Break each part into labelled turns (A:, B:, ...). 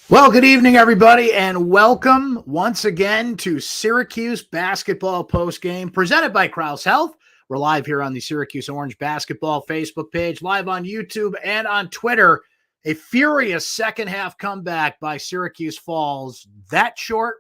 A: Well, good evening, everybody, and welcome once again to Syracuse Basketball Postgame, presented by Krause Health. We're live here on the Syracuse Orange Basketball Facebook page, live on YouTube and on Twitter. A furious second-half comeback by Syracuse falls that short,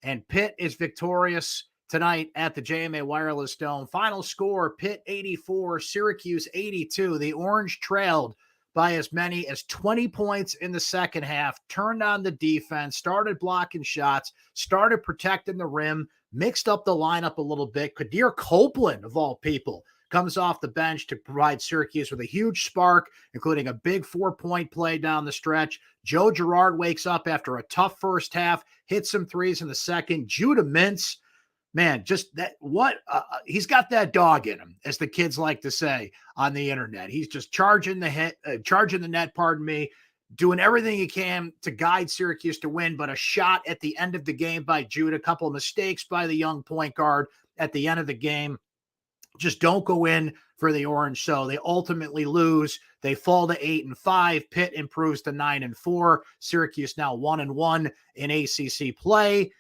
A: and Pitt is victorious tonight at the JMA Wireless Dome. Final score, Pitt 84, Syracuse 82. The Orange trailed by as many as 20 points in the second half, turned on the defense, started blocking shots, started protecting the rim, mixed up the lineup a little bit. Kadir Copeland, of all people, comes off the bench to provide Syracuse with a huge spark, including a big 4-point play down the stretch. Joe Girard wakes up after a tough first half, hits some threes in the second. Judah Mintz, man, just that he's got that dog in him, as the kids like to say on the internet. He's just charging the net, pardon me, doing everything he can to guide Syracuse to win. But a shot at the end of the game by Jude, a couple of mistakes by the young point guard at the end of the game just don't go in for the Orange. So they ultimately lose. They fall to 8-5. Pitt improves to 9-4. Syracuse now 1-1 in ACC play.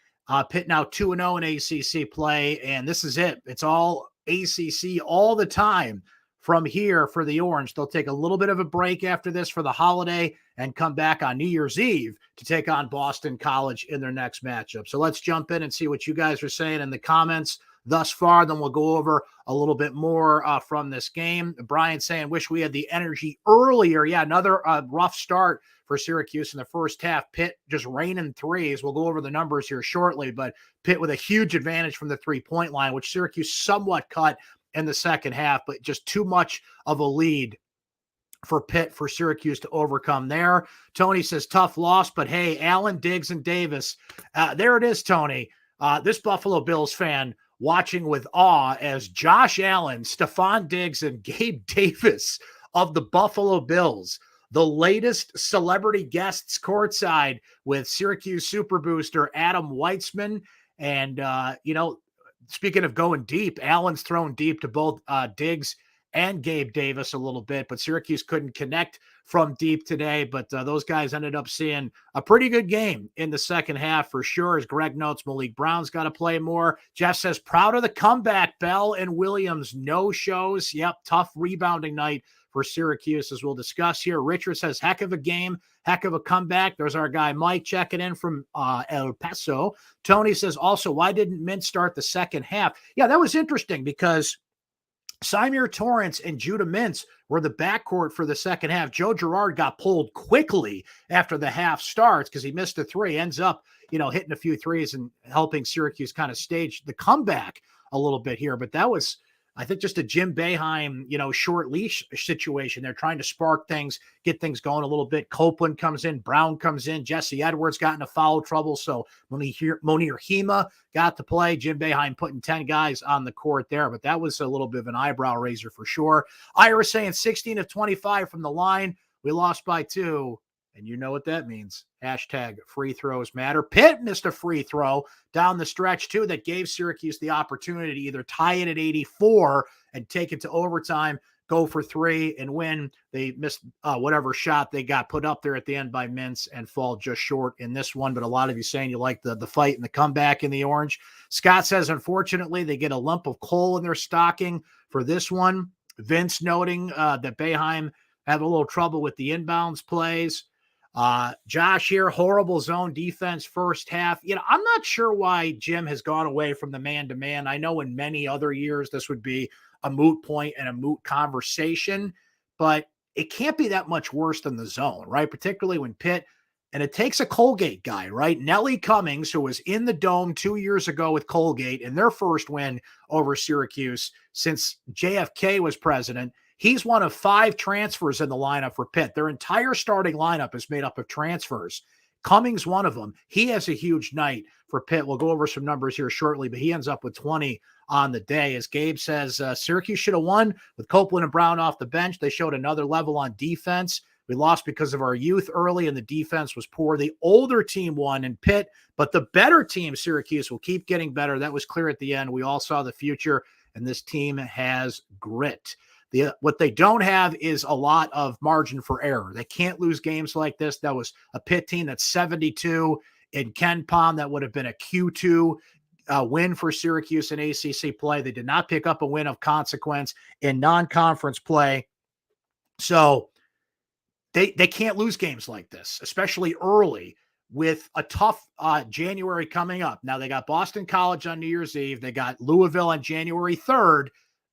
A: Pitt now 2-0 in ACC play, and this is it. It's all ACC all the time from here for the Orange. They'll take a little bit of a break after this for the holiday and come back on New Year's Eve to take on Boston College in their next matchup. So let's jump in and see what you guys are saying in the comments thus far. Then we'll go over a little bit more from this game. Brian saying, wish we had the energy earlier. Yeah, another rough start for Syracuse in the first half. Pitt just raining threes. We'll go over the numbers here shortly, but Pitt with a huge advantage from the three-point line, which Syracuse somewhat cut in the second half, but just too much of a lead for Pitt, for Syracuse to overcome there. Tony says, tough loss, but hey, Allen, Diggs, and Davis. There it is, Tony. This Buffalo Bills fan watching with awe as Josh Allen, Stephon Diggs, and Gabe Davis of the Buffalo Bills, the latest celebrity guests courtside with Syracuse super booster Adam Weitzman. And, speaking of going deep, Allen's thrown deep to both Diggs and Gabe Davis a little bit, but Syracuse couldn't connect from deep today. But those guys ended up seeing a pretty good game in the second half for sure. As Greg notes, Malik Brown's got to play more. Jeff says, proud of the comeback. Bell and Williams, no shows. Yep, tough rebounding night for Syracuse, as we'll discuss here. Richard says, heck of a game, heck of a comeback. There's our guy Mike checking in from El Paso. Tony says, also, why didn't Mint start the second half? Yeah, that was interesting because Symir Torrance and Judah Mintz were the backcourt for the second half. Joe Girard got pulled quickly after the half starts because he missed a three, ends up, hitting a few threes and helping Syracuse kind of stage the comeback a little bit here. But that was, I think, just a Jim Boeheim, short leash situation. They're trying to spark things, get things going a little bit. Copeland comes in, Brown comes in, Jesse Edwards got into foul trouble, so Monir Hema got to play. Jim Boeheim putting 10 guys on the court there, but that was a little bit of an eyebrow raiser for sure. Ira saying 16 of 25 from the line. We lost by 2. And you know what that means. Hashtag free throws matter. Pitt missed a free throw down the stretch, too, that gave Syracuse the opportunity to either tie it at 84 and take it to overtime, go for 3, and win. They missed whatever shot they got put up there at the end by Mintz and fall just short in this one. But a lot of you saying you like the fight and the comeback in the Orange. Scott says, unfortunately, they get a lump of coal in their stocking for this one. Vince noting that Boeheim had a little trouble with the inbounds plays. Josh here, horrible zone defense first half. I'm not sure why Jim has gone away from the man-to-man. I know in many other years this would be a moot point and a moot conversation, but it can't be that much worse than the zone, right? Particularly when Pitt, and it takes a Colgate guy, right? Nellie Cummings, who was in the Dome 2 years ago with Colgate in their first win over Syracuse since JFK was president. He's one of 5 transfers in the lineup for Pitt. Their entire starting lineup is made up of transfers. Cummings, one of them. He has a huge night for Pitt. We'll go over some numbers here shortly, but he ends up with 20 on the day. As Gabe says, Syracuse should have won with Copeland and Brown off the bench. They showed another level on defense. We lost because of our youth early, and the defense was poor. The older team won in Pitt, but the better team, Syracuse, will keep getting better. That was clear at the end. We all saw the future, and this team has grit. What they don't have is a lot of margin for error. They can't lose games like this. That was a Pitt team that's 72 in Ken Palm. That would have been a Q2 win for Syracuse in ACC play. They did not pick up a win of consequence in non-conference play. So they can't lose games like this, especially early with a tough January coming up. Now they got Boston College on New Year's Eve. They got Louisville on January 3rd.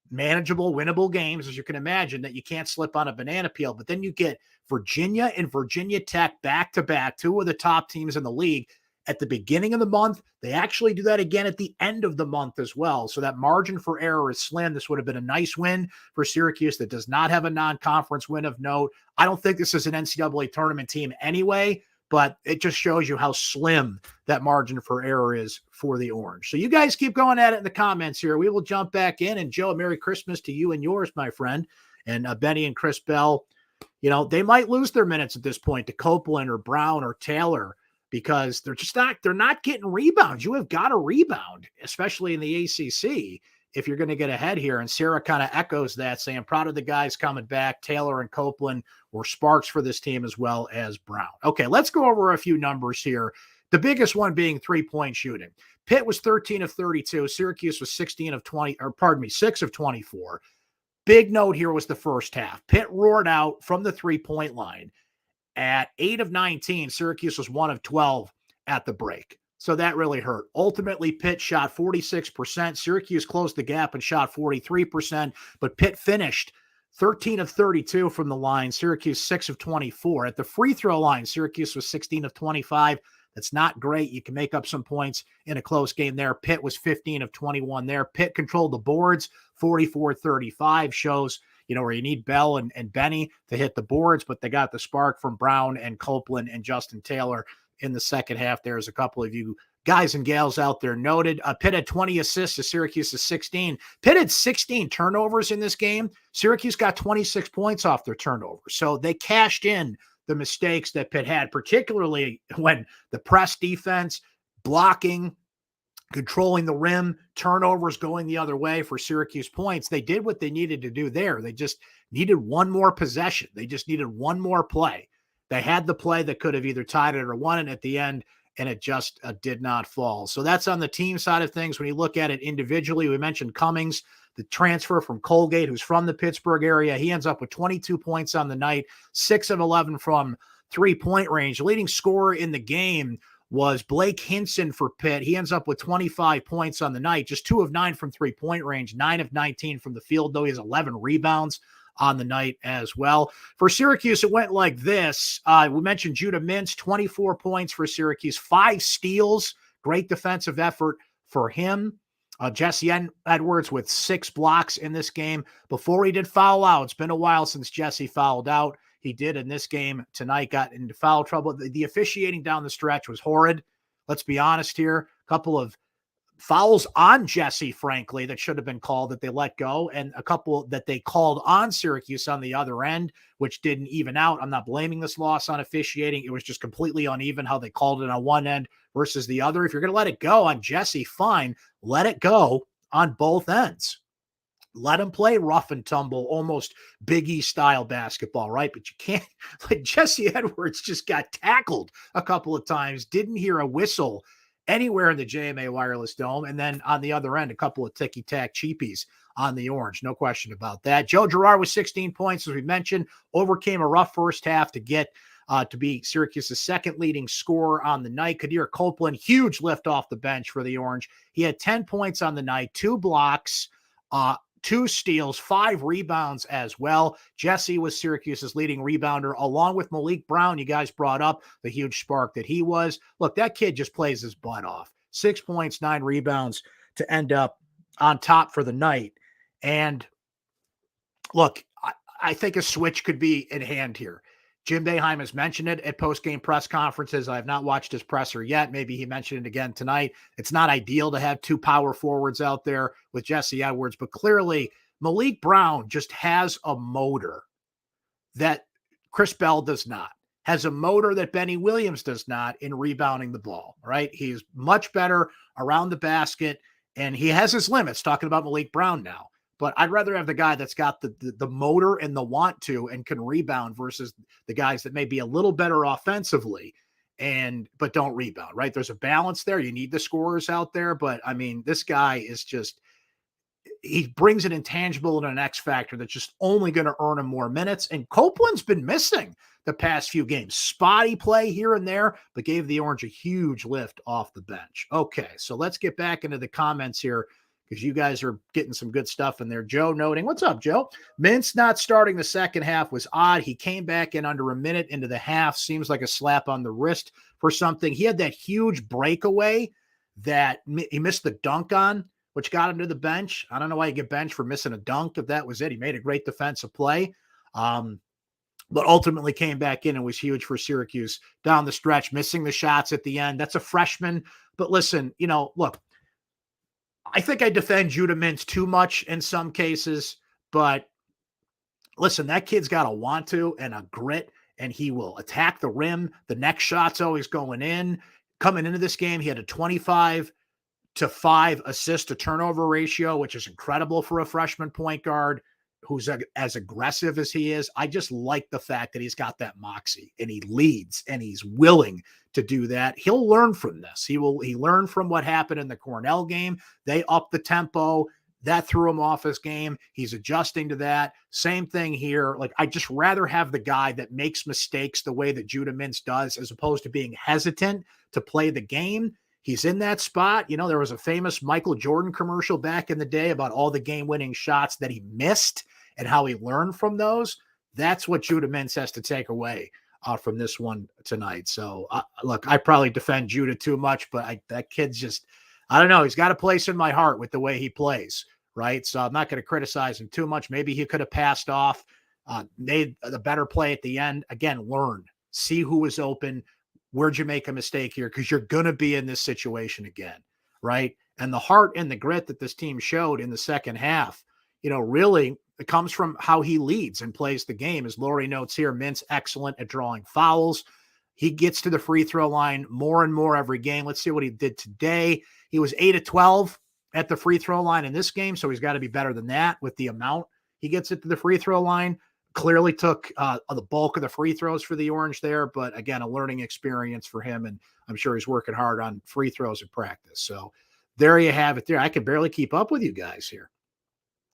A: Manageable, winnable games, as you can imagine, that you can't slip on a banana peel. But then you get Virginia and Virginia Tech back-to-back, two of the top teams in the league at the beginning of the month. They actually do that again at the end of the month as well. So that margin for error is slim. This would have been a nice win for Syracuse that does not have a non-conference win of note. I don't think this is an NCAA tournament team anyway, but it just shows you how slim that margin for error is for the Orange. So you guys keep going at it in the comments here. We will jump back in. And Joe, Merry Christmas to you and yours, my friend. And Benny and Chris Bell, they might lose their minutes at this point to Copeland or Brown or Taylor because they're not getting rebounds. You have got to rebound, especially in the ACC, if you're going to get ahead here. And Sarah kind of echoes that, saying proud of the guys coming back. Taylor and Copeland were sparks for this team as well as Brown. Okay, let's go over a few numbers here. The biggest one being three-point shooting. Pitt was 13 of 32. Syracuse was 6 of 24. Big note here was the first half. Pitt roared out from the three-point line. At 8 of 19, Syracuse was 1 of 12 at the break. So that really hurt. Ultimately, Pitt shot 46%. Syracuse closed the gap and shot 43%, but Pitt finished 13 of 32 from the line. Syracuse 6 of 24. At the free throw line, Syracuse was 16 of 25. That's not great. You can make up some points in a close game there. Pitt was 15 of 21 there. Pitt controlled the boards, 44-35, shows where you need Bell and Benny to hit the boards, but they got the spark from Brown and Copeland and Justin Taylor in the second half. There's a couple of you guys and gals out there noted. Pitt had 20 assists to Syracuse's 16. Pitt had 16 turnovers in this game. Syracuse got 26 points off their turnovers. So they cashed in the mistakes that Pitt had, particularly when the press defense, blocking, controlling the rim, turnovers going the other way for Syracuse points. They did what they needed to do there. They just needed one more possession. They just needed one more play. They had the play that could have either tied it or won it at the end, and it just did not fall. So that's on the team side of things. When you look at it individually, we mentioned Cummings, the transfer from Colgate, who's from the Pittsburgh area. He ends up with 22 points on the night, 6 of 11 from three-point range. Leading scorer in the game was Blake Hinson for Pitt. He ends up with 25 points on the night, just 2 of 9 from three-point range, 9 of 19 from the field, though he has 11 rebounds on the night as well. For Syracuse, it went like this. We mentioned Judah Mintz, 24 points for Syracuse, 5 steals, great defensive effort for him. Jesse Edwards with 6 blocks in this game. Before he did foul out, it's been a while since Jesse fouled out. He did in this game tonight, got into foul trouble. The officiating down the stretch was horrid. Let's be honest here. A couple of fouls on Jesse, frankly, that should have been called that they let go, and a couple that they called on Syracuse on the other end, which didn't even out. I'm not blaming this loss on officiating. It was just completely uneven how they called it on one end versus the other. If you're going to let it go on Jesse, fine. Let it go on both ends. Let him play rough and tumble, almost Big East style basketball, right? But you can't, like Jesse Edwards just got tackled a couple of times, didn't hear a whistle anywhere in the JMA Wireless Dome. And then on the other end, a couple of ticky-tack cheapies on the Orange. No question about that. Joe Girard with 16 points, as we mentioned, overcame a rough first half to get to be Syracuse's second leading scorer on the night. Kadir Copeland, huge lift off the bench for the Orange. He had 10 points on the night, 2 blocks, 2 steals, 5 rebounds as well. Jesse was Syracuse's leading rebounder, along with Malik Brown. You guys brought up the huge spark that he was. Look, that kid just plays his butt off. 6 points, 9 rebounds to end up on top for the night. And look, I think a switch could be in hand here. Jim Boeheim has mentioned it at post-game press conferences. I have not watched his presser yet. Maybe he mentioned it again tonight. It's not ideal to have 2 power forwards out there with Jesse Edwards, but clearly Malik Brown just has a motor that Chris Bell does not, has a motor that Benny Williams does not in rebounding the ball, right? He's much better around the basket, and he has his limits, talking about Malik Brown now. but I'd rather have the guy that's got the motor and the want to and can rebound versus the guys that may be a little better offensively but don't rebound, right? There's a balance there. You need the scorers out there, but I mean, this guy is just, he brings an intangible and an X factor that's just only going to earn him more minutes. And Copeland's been missing the past few games. Spotty play here and there, but gave the Orange a huge lift off the bench. Okay, so let's get back into the comments here because you guys are getting some good stuff in there. Joe noting, what's up, Joe? Mintz not starting the second half was odd. He came back in under a minute into the half. Seems like a slap on the wrist for something. He had that huge breakaway that he missed the dunk on, which got him to the bench. I don't know why you get benched for missing a dunk if that was it. He made a great defensive play, but ultimately came back in and was huge for Syracuse down the stretch, missing the shots at the end. That's a freshman. But listen, look, I think I defend Judah Mintz too much in some cases, but listen, that kid's got a want to and a grit, and he will attack the rim. The next shot's always going in. Coming into this game, he had a 25-5 assist to turnover ratio, which is incredible for a freshman point guard who's as aggressive as he is. I just like the fact that he's got that moxie and he leads and he's willing to do that. He'll learn from this. He learned from what happened in the Cornell game. They upped the tempo. That threw him off his game. He's adjusting to that. Same thing here. Like, I just rather have the guy that makes mistakes the way that Judah Mintz does, as opposed to being hesitant to play the game. He's in that spot. There was a famous Michael Jordan commercial back in the day about all the game-winning shots that he missed and how he learned from those. That's what Judah Mintz has to take away from this one tonight. So, look, I probably defend Judah too much, but that kid's just, I don't know. He's got a place in my heart with the way he plays, right? So I'm not going to criticize him too much. Maybe he could have passed off, made the better play at the end. Again, learn, see who was open. Where'd you make a mistake here? Because you're going to be in this situation again, right? And the heart and the grit that this team showed in the second half, really it comes from how he leads and plays the game. As Lori notes here, Mintz excellent at drawing fouls. He gets to the free throw line more and more every game. Let's see what he did today. He was 8 of 12 at the free throw line in this game, so he's got to be better than that with the amount he gets it to the free throw line. Clearly took the bulk of the free throws for the Orange there, but again, a learning experience for him, and I'm sure he's working hard on free throws in practice. So there you have it there. I can barely keep up with you guys here.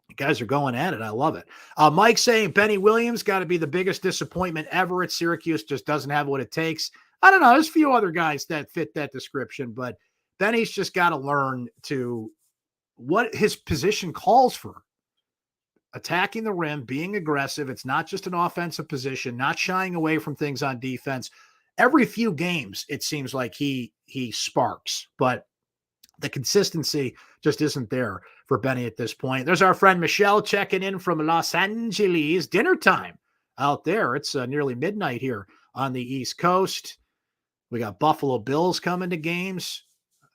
A: You guys are going at it. I love it. Mike saying Benny Williams got to be the biggest disappointment ever at Syracuse, just doesn't have what it takes. I don't know. There's a few other guys that fit that description, but Benny's just got to learn to what his position calls for. Attacking the rim, being aggressive. It's not just an offensive position, not shying away from things on defense. Every few games, it seems like he sparks, but the consistency just isn't there for Benny at this point. There's our friend Michelle checking in from Los Angeles. Dinner time out there. It's nearly midnight here on the East Coast. We got Buffalo Bills coming to games.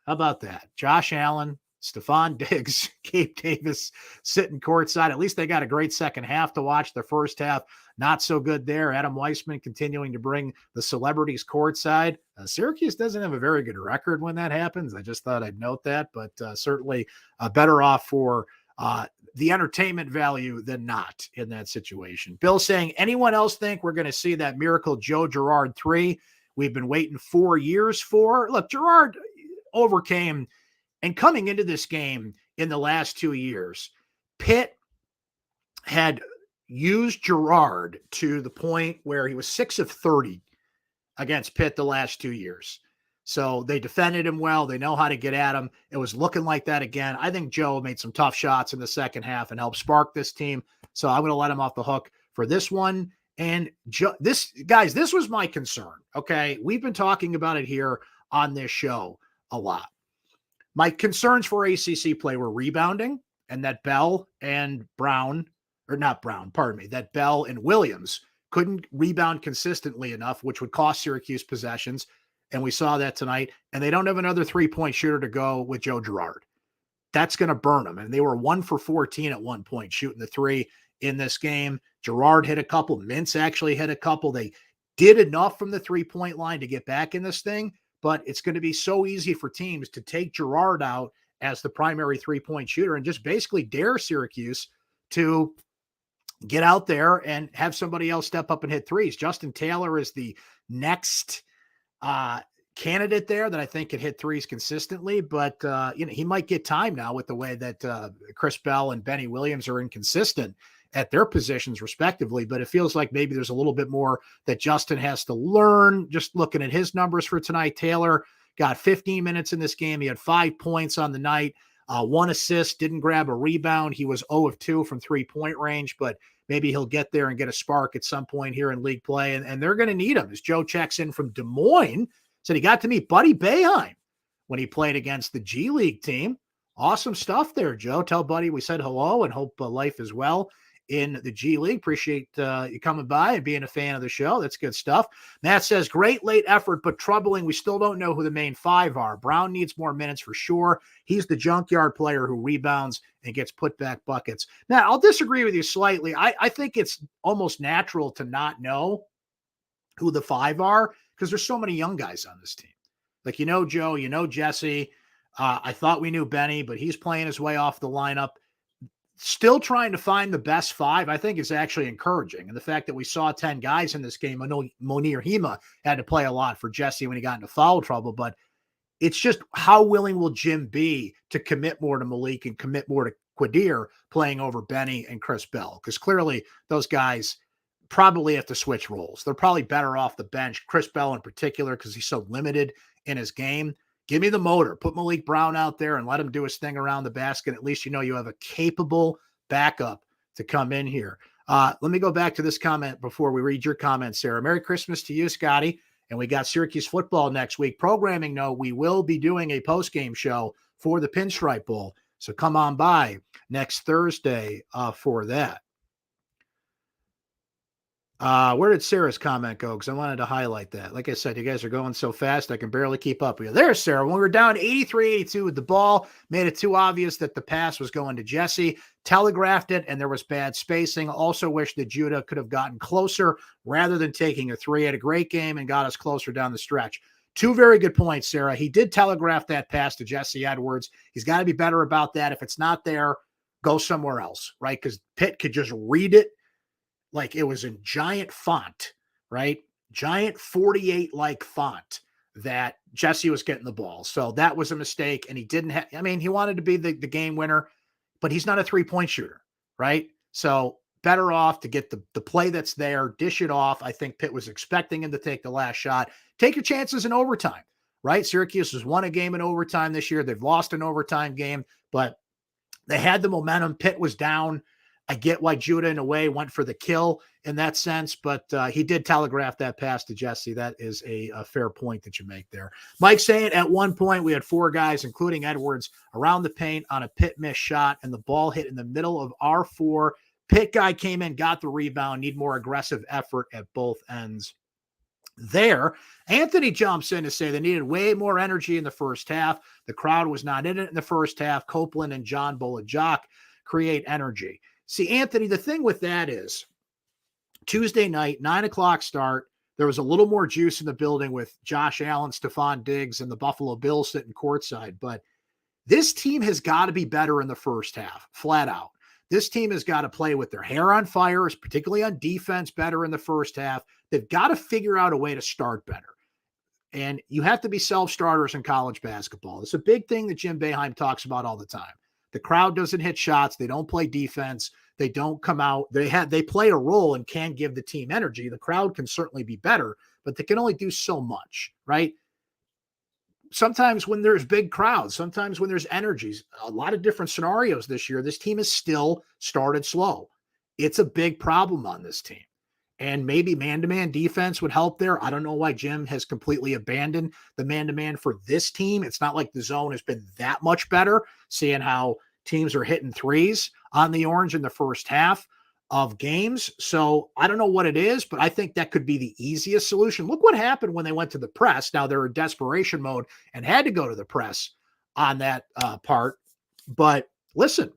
A: How about that? Josh Allen, Stephon Diggs, Gabe Davis sitting courtside. At least they got a great second half to watch. The first half, not so good there. Adam Weissman continuing to bring the celebrities courtside. Syracuse doesn't have a very good record when that happens. I just thought I'd note that, but certainly better off for the entertainment value than not in that situation. Bill saying, anyone else think we're going to see that miracle Joe Girard 3 we've been waiting 4 years for? Look, Girard overcame. And coming into this game in the last 2 years, Pitt had used Girard to the point where he was 6 of 30 against Pitt the last 2 years. So they defended him well. They know how to get at him. It was looking like that again. I think Joe made some tough shots in the second half and helped spark this team. So I'm going to let him off the hook for this one. And this was my concern. Okay. We've been talking about it here on this show a lot. My concerns for ACC play were rebounding, and that Bell and that Bell and Williams couldn't rebound consistently enough, which would cost Syracuse possessions. And we saw that tonight. And they don't have another 3-point shooter to go with Joe Girard. That's going to burn them. And they were 1 for 14 at one point shooting the 3 in this game. Girard hit a couple. Mintz actually hit a couple. They did enough from the 3-point line to get back in this thing. But it's going to be so easy for teams to take Girard out as the primary 3-point shooter and just basically dare Syracuse to get out there and have somebody else step up and hit threes. Justin Taylor is the next candidate there that I think could hit threes consistently, but he might get time now with the way that Chris Bell and Benny Williams are inconsistent at their positions respectively. But it feels like maybe there's a little bit more that Justin has to learn. Just looking at his numbers for tonight, Taylor got 15 minutes in this game. He had 5 points on the night, 1 assist, didn't grab a rebound. He was 0 of 2 from 3-point range, but maybe he'll get there and get a spark at some point here in league play. And they're going to need him. As Joe checks in from Des Moines, said he got to meet Buddy Boeheim when he played against the G League team. Awesome stuff there, Joe. Tell Buddy we said hello and hope life is well in the G League. Appreciate you coming by and being a fan of the show. That's good stuff. Matt says, great late effort, but troubling. We still don't know who the main 5 are. Brown needs more minutes for sure. He's the junkyard player who rebounds and gets put back buckets. Matt, I'll disagree with you slightly. I think it's almost natural to not know who the 5 are because there's so many young guys on this team. Like, Joe, Jesse. I thought we knew Benny, but he's playing his way off the lineup. Still trying to find the best 5, I think, is actually encouraging. And the fact that we saw 10 guys in this game, I know Monir Hema had to play a lot for Jesse when he got into foul trouble, but it's just how willing will Jim be to commit more to Malik and commit more to Quadir playing over Benny and Chris Bell? Because clearly those guys probably have to switch roles. They're probably better off the bench, Chris Bell in particular, because he's so limited in his game. Give me the motor. Put Malik Brown out there and let him do his thing around the basket. At least you have a capable backup to come in here. Let me go back to this comment before we read your comments, Sarah. Merry Christmas to you, Scotty. And we got Syracuse football next week. Programming note, we will be doing a post-game show for the Pinstripe Bowl. So come on by next Thursday for that. Where did Sarah's comment go? Because I wanted to highlight that. Like I said, you guys are going so fast, I can barely keep up with you. There's Sarah. When we were down 83-82 with the ball, made it too obvious that the pass was going to Jesse, telegraphed it, and there was bad spacing. Also wish that Judah could have gotten closer rather than taking a 3. Had a great game and got us closer down the stretch. 2 very good points, Sarah. He did telegraph that pass to Jesse Edwards. He's got to be better about that. If it's not there, go somewhere else, right? Because Pitt could just read it like it was in giant font, right? Giant 48 font that Jesse was getting the ball. So that was a mistake. And he didn't have, he wanted to be the game winner, but he's not a 3-point shooter, right? So better off to get the play that's there, dish it off. I think Pitt was expecting him to take the last shot. Take your chances in overtime, right? Syracuse has won a game in overtime this year. They've lost an overtime game, but they had the momentum. Pitt was down. I get why Judah, in a way, went for the kill in that sense, but he did telegraph that pass to Jesse. That is a fair point that you make there. Mike saying at one point we had 4 guys, including Edwards, around the paint on a Pitt missed shot, and the ball hit in the middle of our 4. Pitt guy came in, got the rebound, need more aggressive effort at both ends there. Anthony jumps in to say they needed way more energy in the first half. The crowd was not in it in the first half. Copeland and John Bolajak create energy. See, Anthony, the thing with that is Tuesday night, 9:00 start. There was a little more juice in the building with Josh Allen, Stephon Diggs, and the Buffalo Bills sitting courtside. But this team has got to be better in the first half, flat out. This team has got to play with their hair on fire, particularly on defense, better in the first half. They've got to figure out a way to start better. And you have to be self-starters in college basketball. It's a big thing that Jim Boeheim talks about all the time. The crowd doesn't hit shots. They don't play defense. They don't come out. They play a role and can give the team energy. The crowd can certainly be better, but they can only do so much, right? Sometimes when there's big crowds, sometimes when there's energies, a lot of different scenarios this year, this team has still started slow. It's a big problem on this team. And maybe man-to-man defense would help there. I don't know why Jim has completely abandoned the man-to-man for this team. It's not like the zone has been that much better, seeing how teams are hitting threes on the Orange in the first half of games. So I don't know what it is, but I think that could be the easiest solution. Look what happened when they went to the press. Now they're in desperation mode and had to go to the press on that part. But listen,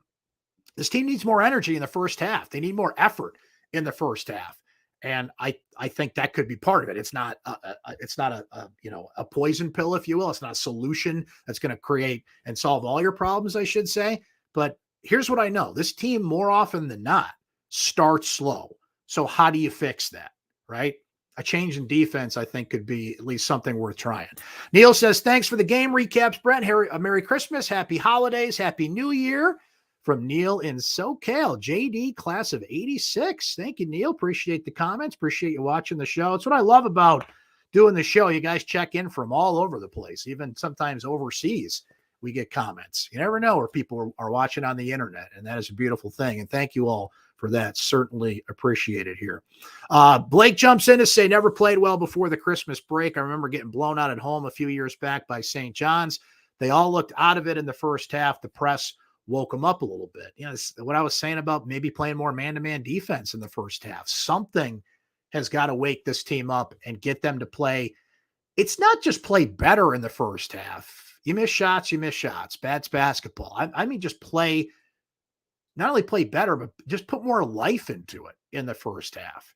A: this team needs more energy in the first half. They need more effort in the first half. And I think that could be part of it. It's not a poison pill, if you will. It's not a solution that's going to create and solve all your problems, I should say. But here's what I know. This team, more often than not, starts slow. So how do you fix that, right? A change in defense, I think, could be at least something worth trying. Neil says, thanks for the game recaps, Brent. Merry Christmas, Happy Holidays, Happy New Year. From Neil in SoCal, JD, class of 86. Thank you, Neil. Appreciate the comments. Appreciate you watching the show. It's what I love about doing the show. You guys check in from all over the place, even sometimes overseas. We get comments. You never know where people are watching on the internet, and that is a beautiful thing. And thank you all for that. Certainly appreciate it here. Blake jumps in to say, never played well before the Christmas break. I remember getting blown out at home a few years back by St. John's. They all looked out of it in the first half. The press woke them up a little bit. You know, what I was saying about maybe playing more man-to-man defense in the first half. Something has got to wake this team up and get them to play. It's not just play better in the first half. You miss shots, you miss shots. That's basketball. I mean, just play, not only play better, but just put more life into it in the first half.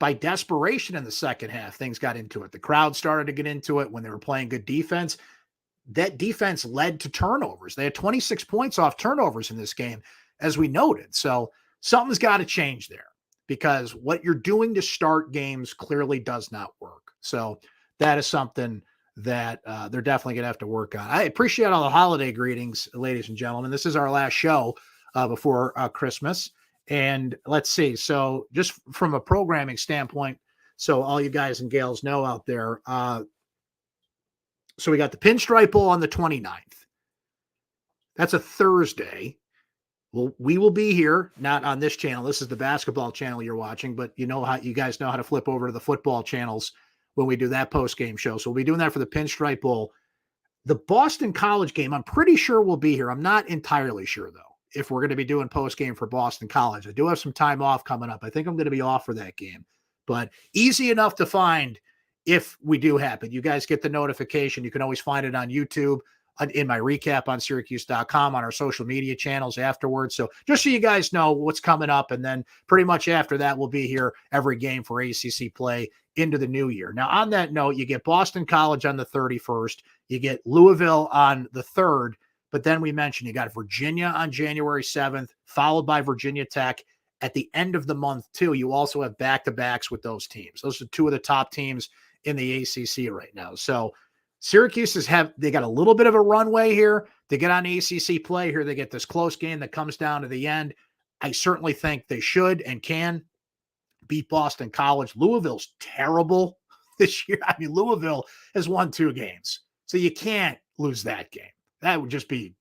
A: By desperation in the second half, things got into it. The crowd started to get into it when they were playing good defense. That defense led to turnovers. They had 26 points off turnovers in this game, as we noted. So something's got to change there, because what you're doing to start games clearly does not work. So that is something that they're definitely going to have to work on. I appreciate all the holiday greetings, ladies and gentlemen. This is our last show before Christmas. And let's see. So just from a programming standpoint, so all you guys and gals know out there, so we got the Pinstripe Bowl on the 29th. That's a Thursday. Well, we will be here, not on this channel. This is the basketball channel you're watching, but you guys know how to flip over to the football channels when we do that post-game show. So we'll be doing that for the Pinstripe Bowl. The Boston College game, I'm pretty sure we'll be here. I'm not entirely sure, though, if we're going to be doing post-game for Boston College. I do have some time off coming up. I think I'm going to be off for that game. But easy enough to find if we do happen. You guys get the notification. You can always find it on YouTube, in my recap on syracuse.com, on our social media channels afterwards. So just so you guys know what's coming up. And then pretty much after that, we'll be here every game for ACC play into the new year. Now, on that note, you get Boston College on the 31st. You get Louisville on the 3rd. But then we mentioned you got Virginia on January 7th, followed by Virginia Tech at the end of the month, too. You also have back-to-backs with those teams. Those are two of the top teams in the ACC right now. So Syracuse they got a little bit of a runway here to get on ACC play here. They get this close game that comes down to the end. I certainly think they should and can beat Boston College. Louisville's terrible this year. I mean, Louisville has won 2 games, so you can't lose that game. That would just be,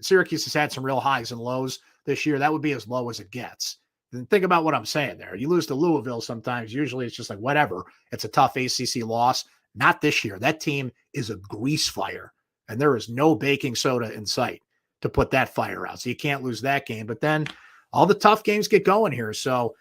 A: Syracuse has had some real highs and lows this year. That would be as low as it gets. And think about what I'm saying there. You lose to Louisville sometimes. Usually it's just like, whatever. It's a tough ACC loss. Not this year. That team is a grease fire, and there is no baking soda in sight to put that fire out. So you can't lose that game. But then all the tough games get going here. So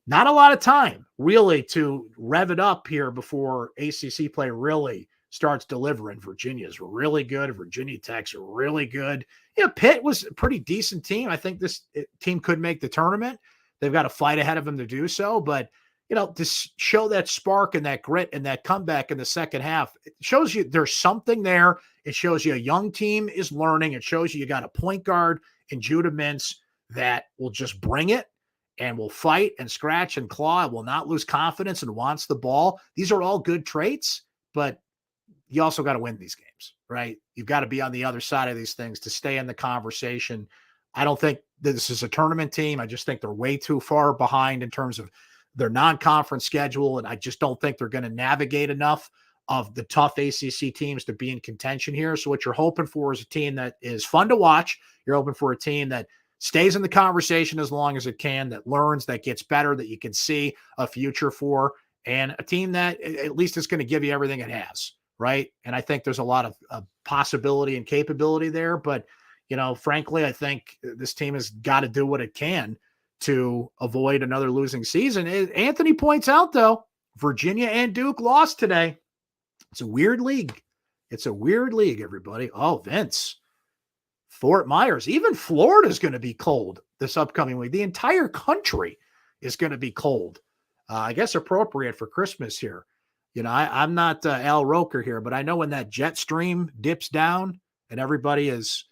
A: not a lot of time really to rev it up here before ACC play really starts delivering. Virginia's really good. Virginia Tech's really good. Yeah, Pitt was a pretty decent team. I think this team could make the tournament. They've got a fight ahead of them to do so, but to show that spark and that grit and that comeback in the second half, it shows you there's something there. It shows you a young team is learning. It shows you got a point guard in Judah Mintz that will just bring it and will fight and scratch and claw and will not lose confidence and wants the ball. These are all good traits, but you also got to win these games, right? You've got to be on the other side of these things to stay in the conversation. I don't think this is a tournament team. I just think they're way too far behind in terms of their non-conference schedule, and I just don't think they're going to navigate enough of the tough ACC teams to be in contention here. So what you're hoping for is a team that is fun to watch. You're hoping for a team that stays in the conversation as long as it can, that learns, that gets better, that you can see a future for, and a team that at least is going to give you everything it has, right? And I think there's a lot of possibility and capability there, but frankly, I think this team has got to do what it can to avoid another losing season. Anthony points out, though, Virginia and Duke lost today. It's a weird league. It's a weird league, everybody. Oh, Vince. Fort Myers. Even Florida is going to be cold this upcoming week. The entire country is going to be cold. I guess appropriate for Christmas here. I'm not Al Roker here, but I know when that jet stream dips down and everybody is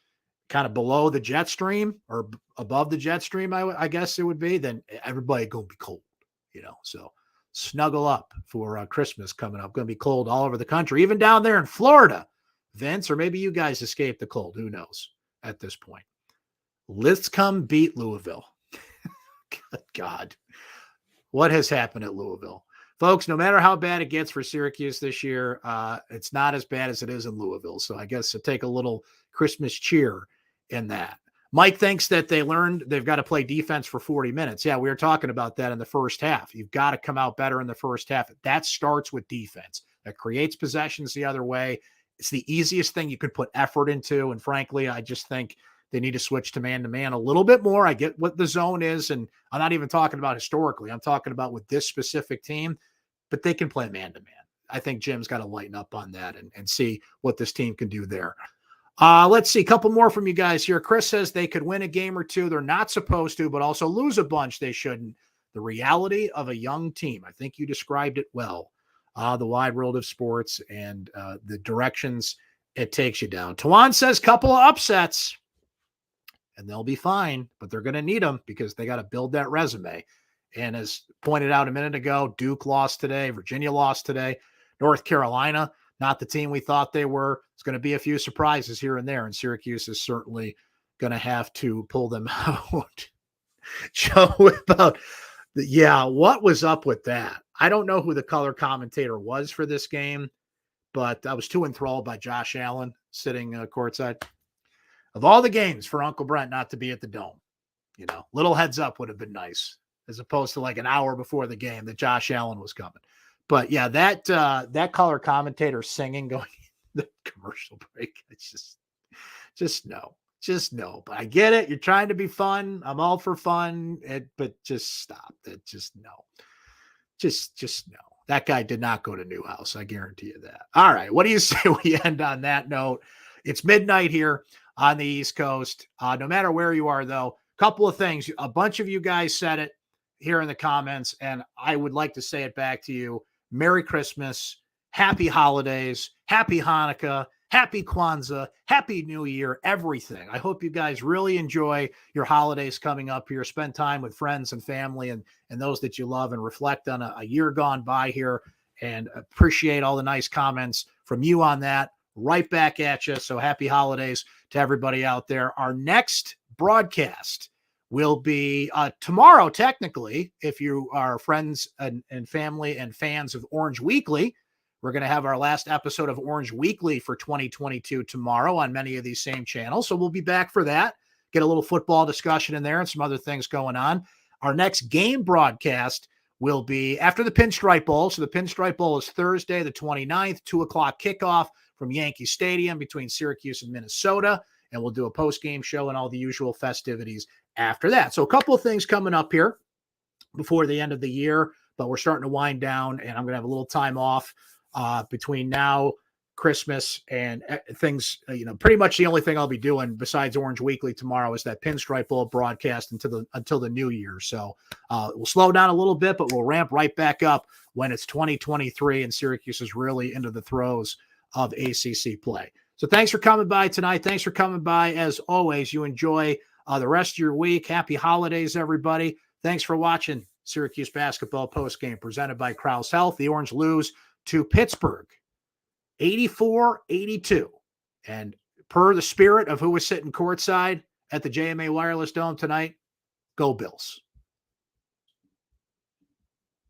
A: kind of below the jet stream or above the jet stream, I guess it would be, then everybody going to be cold, so snuggle up for Christmas coming up. Going to be cold all over the country, even down there in Florida, Vince, or maybe you guys escaped the cold. Who knows at this point? Let's come beat Louisville. Good God. What has happened at Louisville? Folks, no matter how bad it gets for Syracuse this year, it's not as bad as it is in Louisville. So I guess to take a little Christmas cheer in that. Mike thinks that they've got to play defense for 40 minutes. Yeah, we were talking about that in the first half. You've got to come out better in the first half. That starts with defense. That creates possessions the other way. It's the easiest thing you could put effort into. And frankly, I just think they need to switch to man a little bit more. I get what the zone is, and I'm not even talking about historically. I'm talking about with this specific team, but they can play man-to-man. I think Jim's got to lighten up on that and see what this team can do there. Let's see, a couple more from you guys here. Chris says they could win a game or two. They're not supposed to, but also lose a bunch. They shouldn't. The reality of a young team. I think you described it well. The wide world of sports and the directions it takes you down. Tawan says couple of upsets, and they'll be fine, but they're going to need them because they got to build that resume. And as pointed out a minute ago, Duke lost today. Virginia lost today. North Carolina, not the team we thought they were. It's going to be a few surprises here and there, and Syracuse is certainly going to have to pull them out. Joe, what was up with that? I don't know who the color commentator was for this game, but I was too enthralled by Josh Allen sitting courtside. Of all the games for Uncle Brent not to be at the Dome, little heads up would have been nice, as opposed to like an hour before the game that Josh Allen was coming. But yeah, that color commentator singing going the commercial break, it's just no. But I get it. You're trying to be fun. I'm all for fun, but just stop. Just no. Just no. That guy did not go to Newhouse. I guarantee you that. All right. What do you say we end on that note? It's midnight here on the East Coast. No matter where you are, though, couple of things. A bunch of you guys said it here in the comments, and I would like to say it back to you. Merry Christmas, Happy Holidays, Happy Hanukkah, Happy Kwanzaa, Happy New Year, everything. I hope you guys really enjoy your holidays coming up here. Spend time with friends and family and those that you love, and reflect on a year gone by here, and appreciate all the nice comments from you on that. Right back at you. So happy holidays to everybody out there. Our next broadcast will be tomorrow, technically, if you are friends and family and fans of Orange Weekly. We're going to have our last episode of Orange Weekly for 2022 tomorrow on many of these same channels. So we'll be back for that. Get a little football discussion in there and some other things going on. Our next game broadcast will be after the Pinstripe Bowl. So the Pinstripe Bowl is Thursday, the 29th, 2:00 kickoff from Yankee Stadium between Syracuse and Minnesota. And we'll do a post-game show and all the usual festivities after that. So a couple of things coming up here before the end of the year, but we're starting to wind down, and I'm going to have a little time off between now, Christmas, and things. Pretty much the only thing I'll be doing besides Orange Weekly tomorrow is that Pinstripe Bowl broadcast until the new year. So we'll slow down a little bit, but we'll ramp right back up when it's 2023 and Syracuse is really into the throes of ACC play. So thanks for coming by tonight. Thanks for coming by. As always, you enjoy the rest of your week. Happy holidays, everybody. Thanks for watching Syracuse basketball postgame presented by Krause Health. The Orange lose to Pittsburgh 84-82. And per the spirit of who was sitting courtside at the JMA Wireless Dome tonight, go Bills.